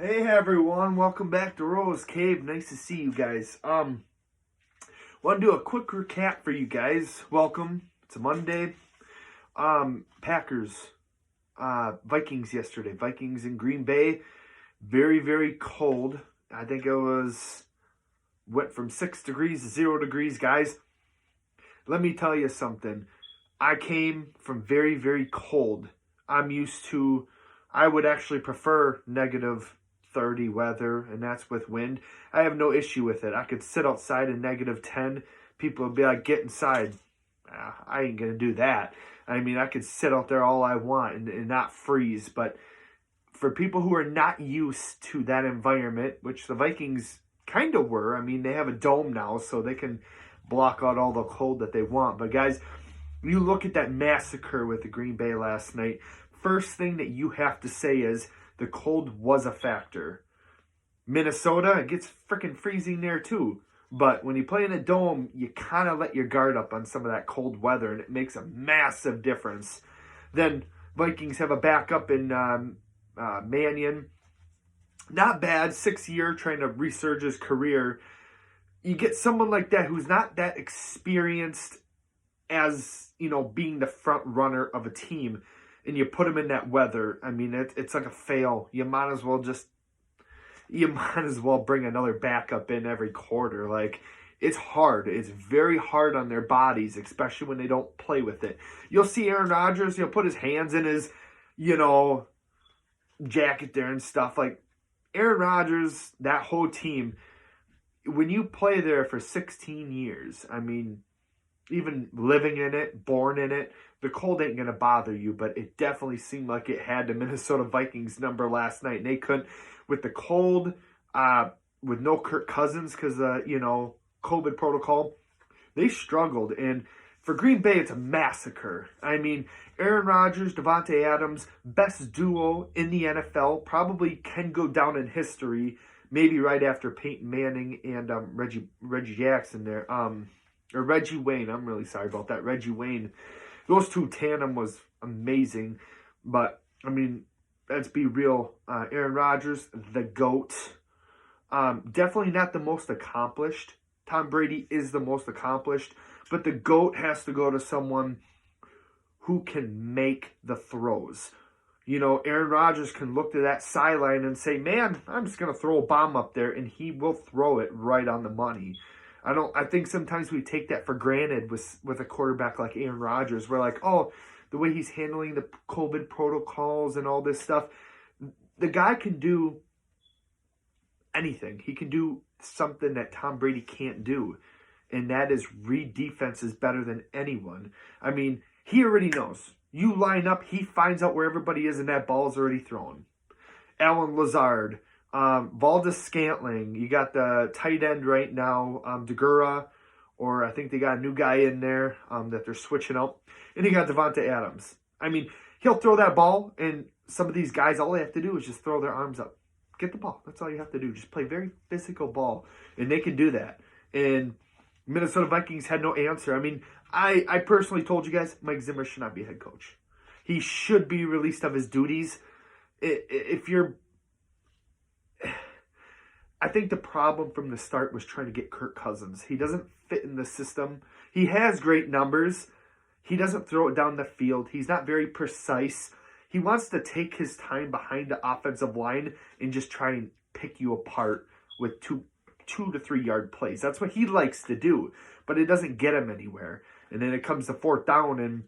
Hey everyone, welcome back to Rose Cave. Nice to see you guys. Want to do a quick recap for you guys. Welcome. It's a Monday. Packers, Vikings yesterday. Vikings in Green Bay. Very, very cold. I think went from 6 degrees to 0 degrees, guys. Let me tell you something. I came from very, very cold. I would actually prefer negative 30 weather, and that's with wind. I have no issue with it. I could sit outside in negative 10. People would be like, get inside. I ain't going to do that. I mean, I could sit out there all I want and not freeze. But for people who are not used to that environment, which the Vikings kind of were, I mean, they have a dome now, so they can block out all the cold that they want. But guys, you look at that massacre with the Green Bay last night. First thing that you have to say is the cold was a factor. Minnesota, it gets freaking freezing there too. But when you play in a dome, you kind of let your guard up on some of that cold weather, and it makes a massive difference. Then Vikings have a backup in Mannion. Not bad, 6th year, trying to resurge his career. You get someone like that who's not that experienced as, being the front runner of a team, and you put him in that weather. I mean, it's like a fail. You might as well bring another backup in every quarter. Like, it's hard. It's very hard on their bodies, especially when they don't play with it. You'll see Aaron Rodgers, put his hands in his, jacket there and stuff. Like, Aaron Rodgers, that whole team, when you play there for 16 years, I mean, even living in it, born in it, the cold ain't going to bother you, but it definitely seemed like it had the Minnesota Vikings number last night. And they couldn't, with the cold, with no Kirk Cousins because, COVID protocol, they struggled. And for Green Bay, it's a massacre. I mean, Aaron Rodgers, Devontae Adams, best duo in the NFL, probably can go down in history, maybe right after Peyton Manning and Reggie Jackson there. Or Reggie Wayne. I'm really sorry about that. Reggie Wayne. Those two tandem was amazing. But, I mean, let's be real. Aaron Rodgers, the GOAT. Definitely not the most accomplished. Tom Brady is the most accomplished. But the GOAT has to go to someone who can make the throws. Aaron Rodgers can look to that sideline and say, man, I'm just going to throw a bomb up there. And he will throw it right on the money. I think sometimes we take that for granted with a quarterback like Aaron Rodgers. We're like, oh, the way he's handling the COVID protocols and all this stuff. The guy can do anything. He can do something that Tom Brady can't do. And that is read defenses better than anyone. I mean, he already knows. You line up, he finds out where everybody is, and that ball's already thrown. Alan Lazard. Valdez Scantling, you got the tight end right now, Degura, or I think they got a new guy in there that they're switching out. And you got Devontae Adams. I mean, he'll throw that ball, and some of these guys, all they have to do is just throw their arms up. Get the ball. That's all you have to do. Just play very physical ball, and they can do that. And Minnesota Vikings had no answer. I mean, I personally told you guys, Mike Zimmer should not be a head coach. He should be released of his duties. I think the problem from the start was trying to get Kirk Cousins. He doesn't fit in the system. He has great numbers. He doesn't throw it down the field. He's not very precise. He wants to take his time behind the offensive line and just try and pick you apart with two to 3 yard plays. That's what he likes to do, but it doesn't get him anywhere. And then it comes to 4th down, and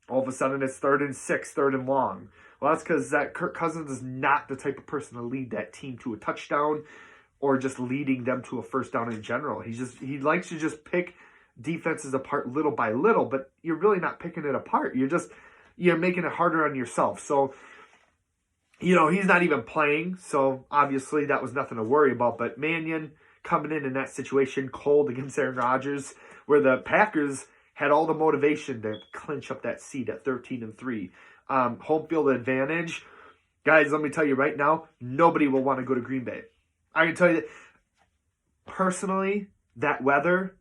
all of a sudden it's 3rd and 6, 3rd and long. Well, that's because that Kirk Cousins is not the type of person to lead that team to a touchdown or just leading them to a 1st down in general. He likes to just pick defenses apart little by little, but you're really not picking it apart. You're making it harder on yourself. So, he's not even playing, so obviously that was nothing to worry about. But Mannion coming in that situation cold against Aaron Rodgers, where the Packers had all the motivation to clinch up that seat at 13-3. Home field advantage. Guys, let me tell you right now, nobody will want to go to Green Bay. I can tell you that personally, that weather,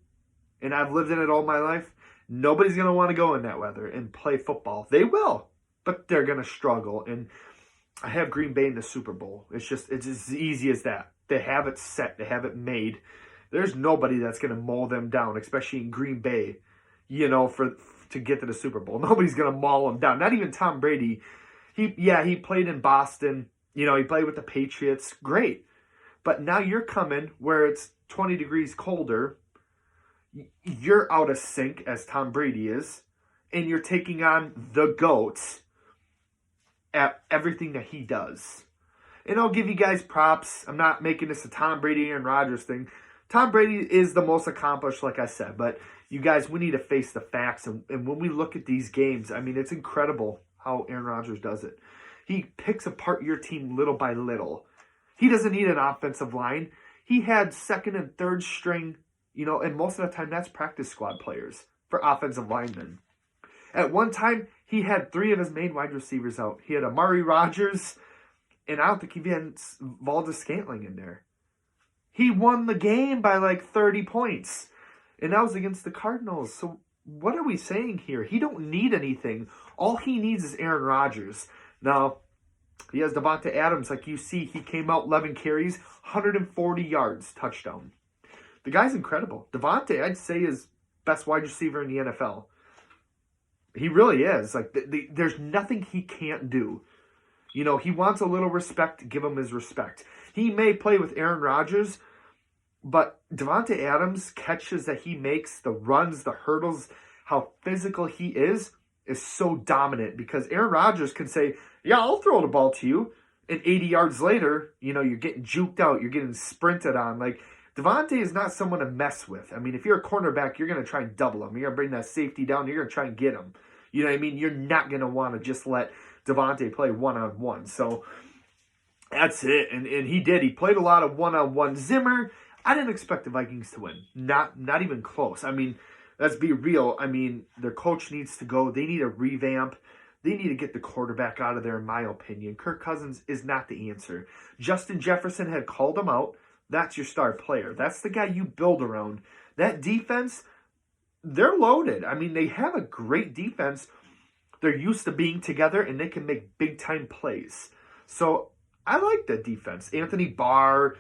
and I've lived in it all my life, nobody's going to want to go in that weather and play football. They will, but they're going to struggle. And I have Green Bay in the Super Bowl. It's as easy as that. They have it set. They have it made. There's nobody that's going to mow them down, especially in Green Bay, to get to the Super Bowl. Nobody's going to maul them down. Not even Tom Brady. He played in Boston. He played with the Patriots. Great. But now you're coming where it's 20 degrees colder. You're out of sync, as Tom Brady is, and you're taking on the GOAT at everything that he does. And I'll give you guys props. I'm not making this a Tom Brady, Aaron Rodgers thing. Tom Brady is the most accomplished, like I said. But you guys, we need to face the facts. And when we look at these games, I mean, it's incredible how Aaron Rodgers does it. He picks apart your team little by little. He doesn't need an offensive line. He had second and third string, and most of the time that's practice squad players for offensive linemen. At one time, he had 3 of his main wide receivers out. He had Amari Rodgers, and I don't think he had Valdez-Scantling in there. He won the game by like 30 points, and that was against the Cardinals. So what are we saying here? He don't need anything. All he needs is Aaron Rodgers. Now, he has Davante Adams. Like you see, he came out 11 carries, 140 yards, touchdown. The guy's incredible. Davante, I'd say, is best wide receiver in the NFL. He really is. Like there's nothing he can't do. He wants a little respect. Give him his respect. He may play with Aaron Rodgers, but Davante Adams' catches that he makes, the runs, the hurdles, how physical he is so dominant because Aaron Rodgers can say, yeah, I'll throw the ball to you. And 80 yards later, you're getting juked out. You're getting sprinted on. Like, Davante is not someone to mess with. I mean, if you're a cornerback, you're going to try and double him. You're going to bring that safety down. You're going to try and get him. You know what I mean? You're not going to want to just let Davante play one-on-one. So that's it. And he did. He played a lot of one-on-one. Zimmer, I didn't expect the Vikings to win. Not even close. I mean, let's be real. I mean, their coach needs to go. They need a revamp. They need to get the quarterback out of there, in my opinion. Kirk Cousins is not the answer. Justin Jefferson had called him out. That's your star player. That's the guy you build around. That defense, they're loaded. I mean, they have a great defense. They're used to being together, and they can make big-time plays. So I like that defense. Anthony Barr,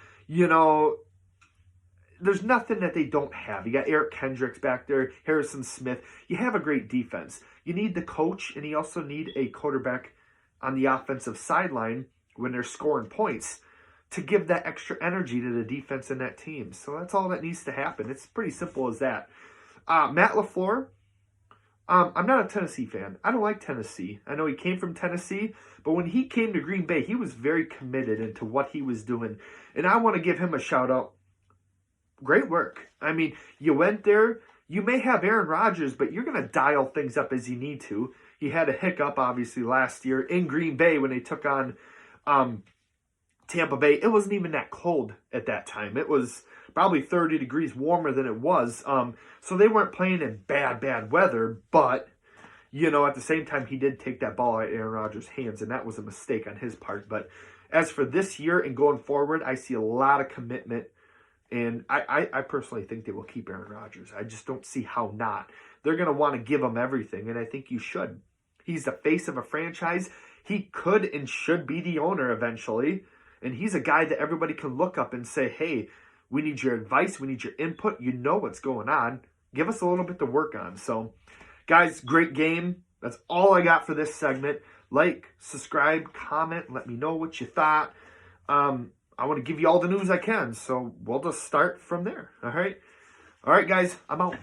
there's nothing that they don't have. You got Eric Kendricks back there, Harrison Smith. You have a great defense. You need the coach, and you also need a quarterback on the offensive sideline when they're scoring points to give that extra energy to the defense in that team. So that's all that needs to happen. It's pretty simple as that. Matt LaFleur, I'm not a Tennessee fan. I don't like Tennessee. I know he came from Tennessee, but when he came to Green Bay, he was very committed into what he was doing. And I want to give him a shout-out. Great work. I mean, you went there. You may have Aaron Rodgers, but you're going to dial things up as you need to. He had a hiccup, obviously, last year in Green Bay when they took on Tampa Bay. It wasn't even that cold at that time. It was probably 30 degrees warmer than it was. So they weren't playing in bad weather, but, at the same time, he did take that ball out of Aaron Rodgers' hands, and that was a mistake on his part. But as for this year and going forward, I see a lot of commitment. And I personally think they will keep Aaron Rodgers. I just don't see how not. They're going to want to give him everything, and I think you should. He's the face of a franchise. He could and should be the owner eventually. And he's a guy that everybody can look up and say, hey, we need your advice. We need your input. You know what's going on. Give us a little bit to work on. So, guys, great game. That's all I got for this segment. Like, subscribe, comment. Let me know what you thought. I want to give you all the news I can, so we'll just start from there. All right, guys, I'm out.